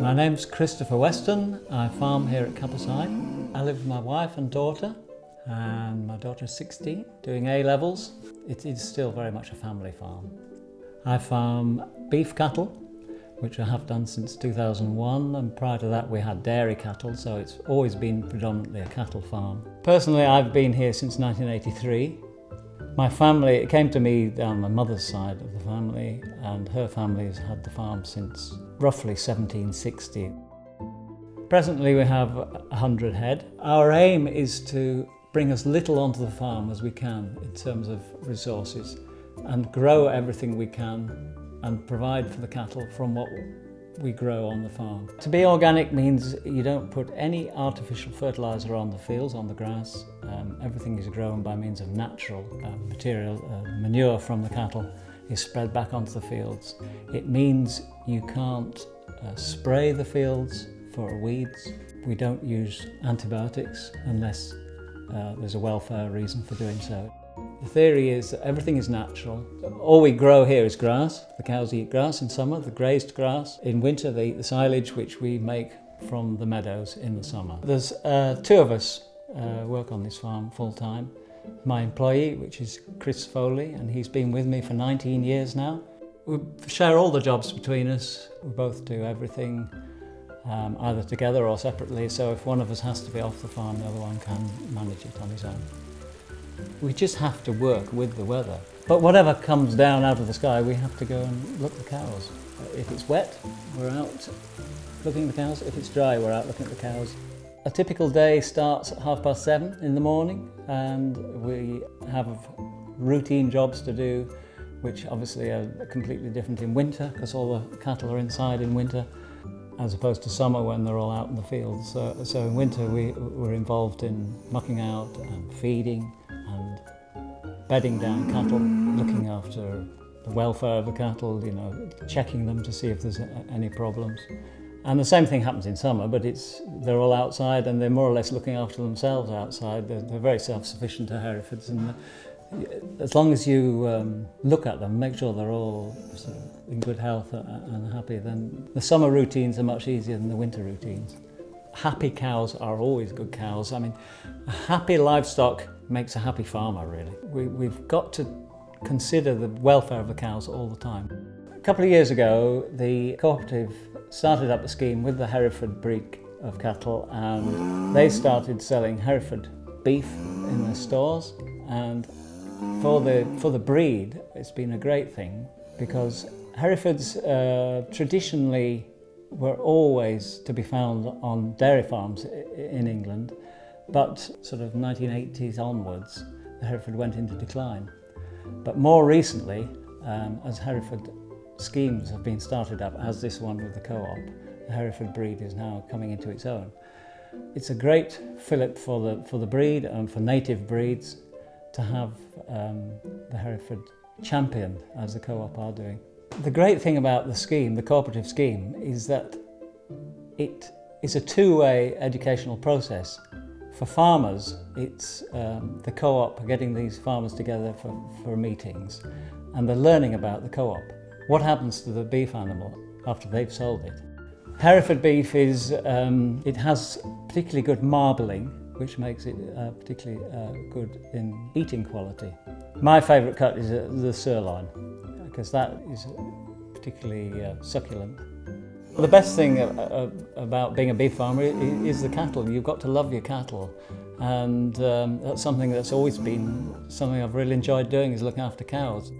My name's Christopher Weston. I farm here at Capaside. I live with my wife and daughter, and my daughter is 16, doing A-levels. It is still very much a family farm. I farm beef cattle, which I have done since 2001, and prior to that we had dairy cattle, so it's always been predominantly a cattle farm. Personally, I've been here since 1983. My family, it came to me down my mother's side of the family, and her family has had the farm since roughly 1760. Presently we have 100 head. Our aim is to bring as little onto the farm as we can in terms of resources and grow everything we can and provide for the cattle from what we grow on the farm. To be organic means you don't put any artificial fertiliser on the fields, on the grass. Everything is grown by means of natural material. Manure from the cattle is spread back onto the fields. It means you can't spray the fields for weeds. We don't use antibiotics unless there's a welfare reason for doing so. The theory is that everything is natural. All we grow here is grass. The cows eat grass in summer, the grazed grass. In winter they eat the silage which we make from the meadows in the summer. There's two of us work on this farm full time. My employee, which is Chris Foley, and he's been with me for 19 years now. We share all the jobs between us. We both do everything, either together or separately, so if one of us has to be off the farm, the other one can manage it on his own. We just have to work with the weather. But whatever comes down out of the sky, we have to go and look at the cows. If it's wet, we're out looking at the cows. If it's dry, we're out looking at the cows. A typical day starts at 7:30 in the morning, and we have routine jobs to do, which obviously are completely different in winter, because all the cattle are inside in winter, as opposed to summer when they're all out in the fields. So in winter we're involved in mucking out and feeding and bedding down cattle, looking after the welfare of the cattle, checking them to see if there's any problems. And the same thing happens in summer, but they're all outside and they're more or less looking after themselves outside. They're very self-sufficient to Herefords, and as long as you look at them, make sure they're all sort of in good health and happy, then the summer routines are much easier than the winter routines. Happy cows are always good cows. I mean, a happy livestock makes a happy farmer, really. We've got to consider the welfare of the cows all the time. A couple of years ago, the cooperative started up a scheme with the Hereford breed of cattle, and they started selling Hereford Beef in their stores. And for the breed, it's been a great thing, because Herefords traditionally were always to be found on dairy farms in England, but sort of 1980s onwards, the Hereford went into decline. But more recently, as Hereford schemes have been started up, as this one with the co-op, the Hereford breed is now coming into its own. It's a great fillip for the breed and for native breeds to have the Hereford championed, as the co-op are doing. The great thing about the scheme, the cooperative scheme, is that it is a two-way educational process. For farmers, it's the co-op getting these farmers together for meetings, and they're learning about the co-op. What happens to the beef animal after they've sold it? Hereford beef it has particularly good marbling, which makes it particularly good in eating quality. My favourite cut is the sirloin, because that is particularly succulent. The best thing about being a beef farmer is the cattle. You've got to love your cattle, and that's something that's always been something I've really enjoyed doing, is looking after cows.